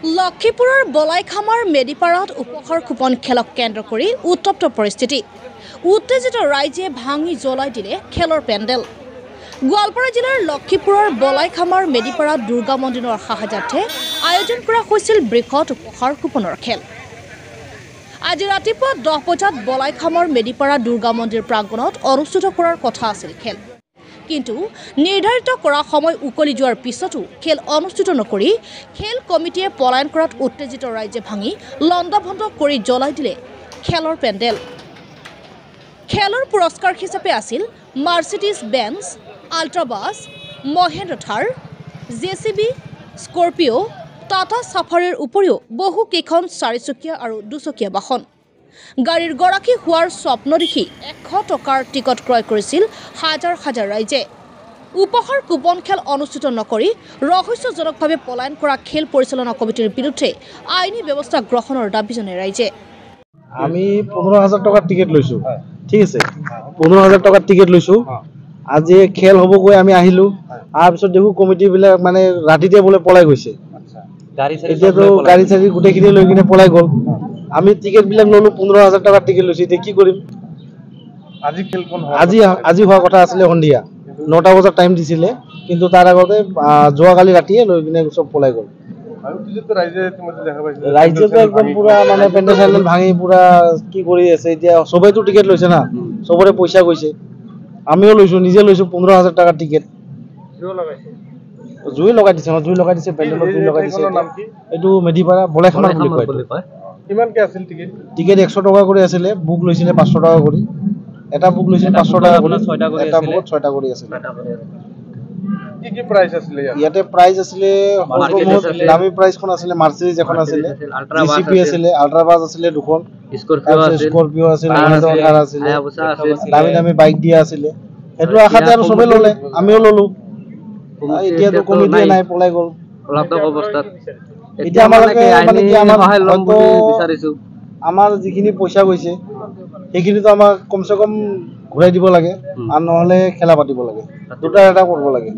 লক্ষীপুৰৰ বলাইখামাৰ মেডিপাৰাত উপহাৰ কুপন খেলক কেন্দ্ৰ কৰি উত্তপ্ত পৰিস্থিতি। উত্তেজিত ৰাইজে ভাঙি জ্বলাই দিলে খেলৰ পেণ্ডেল। গোৱালপাৰা জিলাৰ লক্ষীপুৰৰ বলাইখামাৰ মেডিপাৰা দুৰ্গা মন্দিৰৰ সাহায্যাৰ্থে আয়োজন কৰা হৈছিল বৃহৎ উপহাৰ কুপনৰ খেল। আজি ৰাতিপুৱা 10 বজাত বলাইখামাৰ মেডিপাৰা দুৰ্গা মন্দিৰ প্ৰাংগণত অনুষ্ঠিত কৰাৰ কথা আছিল খেল। কিন্তু নিৰ্ধাৰিত কৰা সময় উকলি যোৱাৰ পিছতো খেল অনুষ্ঠিত নকৰি খেল কমিটিয়ে পলায়ন কৰাত উত্তেজিত ৰাইজে ভাঙি লণ্ডভণ্ড কৰি জ্বলাই দিলে খেলৰ পেণ্ডেল। খেলৰ পুৰস্কাৰ হিচাপে আছিল মাৰ্চিডিজ বেঞ্জ, আল্ট্ৰাবাছ, মহেন্দ্ৰ থাৰ, জেচিবি, স্কৰ্পিঅ', টাটা ছাফাৰীৰ উপৰিও বহু কেইখন চাৰিচকীয়া আৰু দুচকীয়া বাহন। গাড়ীৰ গৰাকী হোৱাৰ স্বপ্ন দেখি 100 টকাৰ টিকট ক্ৰয় কৰিছিল হাজাৰ হাজাৰ ৰাইজে। উপহাৰ কুপন খেল অনুষ্ঠিত নকৰি ৰহস্যজনকভাৱে পলায়ন কৰা খেল পৰিচালনা কমিটিৰ বিৰুদ্ধে আইনী ব্যৱস্থা গ্ৰহণৰ দাবী জনায় ৰাইজে। আমি 15,000 টকাৰ টিকেট লৈছো, ঠিক আছে, 15,000 টকাৰ টিকেট লৈছো। আজি খেল হ'ব গৈ আমি আহিলো, তাৰ পিছত দেখো কমিটি বিলাক মানে ৰাতিতে বোলে পলাই গৈছে। এতিয়াতো গাড়ী চাড়ী গোটেইখিনি লৈ কিনে পলাই গ'ল। আমি টিকেট বিলাক ললো, 15,000 টকাৰ টিকেট লৈছো। এতিয়া কি কৰিম? আজি হোৱা কথা আছিলে সন্ধিয়া 9টা বজাত টাইম দিছিলে, কিন্তু তাৰ আগতে যোৱাকালি ৰাতিয়ে লৈ কিনে চব পলাই গ'ল। ৰাইজেতো একদম পুৰা মানে পেণ্ডেল চেণ্ডেল ভাঙি পুৰা কি কৰি আছে। এতিয়া চবেইতো টিকেট লৈছে না, চবৰে পইচা গৈছে। আমিও লৈছো, নিজে লৈছো 15,000 টকাৰ টিকেট। জুই লগাই দিছে, পেণ্ডেলত জুই লগাই দিছে। এইটো মেডিপাৰা বলাইখামাৰ বুলি কয়। কিমানকে আছিল টিকেট? টিকেট 100 টকা কৰি আছিলে, বুক লৈছিলে 500 টকা কৰি। এটা বুক লৈছিল 500 টকা কৰি, এটা বুকত 6টা কৰি আছিল। কি প্ৰাইস আছিলে ইয়াতে? প্ৰাইস আছিলে দামী প্ৰাইসখন আছিলে মাৰ্চিডিজ এখন আছিলে, জেচিপি আছিলে, আল্ট্ৰাবাছ আছিলে দুখন, স্কৰ্পিঅ আছিল, মহেন্দ্ৰ থাৰ আছিলে, দামী বাইক দিয়া আছিলে। সেইটো আশাতে আৰু চবে ললে, আমিও ললো। এতিয়াতো কমিটিয়ে নাই, পলাই গ'ল। এতিয়া আমালোকে মানে কি আমাৰ যিখিনি পইচা গৈছে সেইখিনিতো আমাক কমচে কম ঘূৰাই দিব লাগে, আৰু নহলে খেলা পাতিব লাগে, দুটা এটা কৰিব লাগে।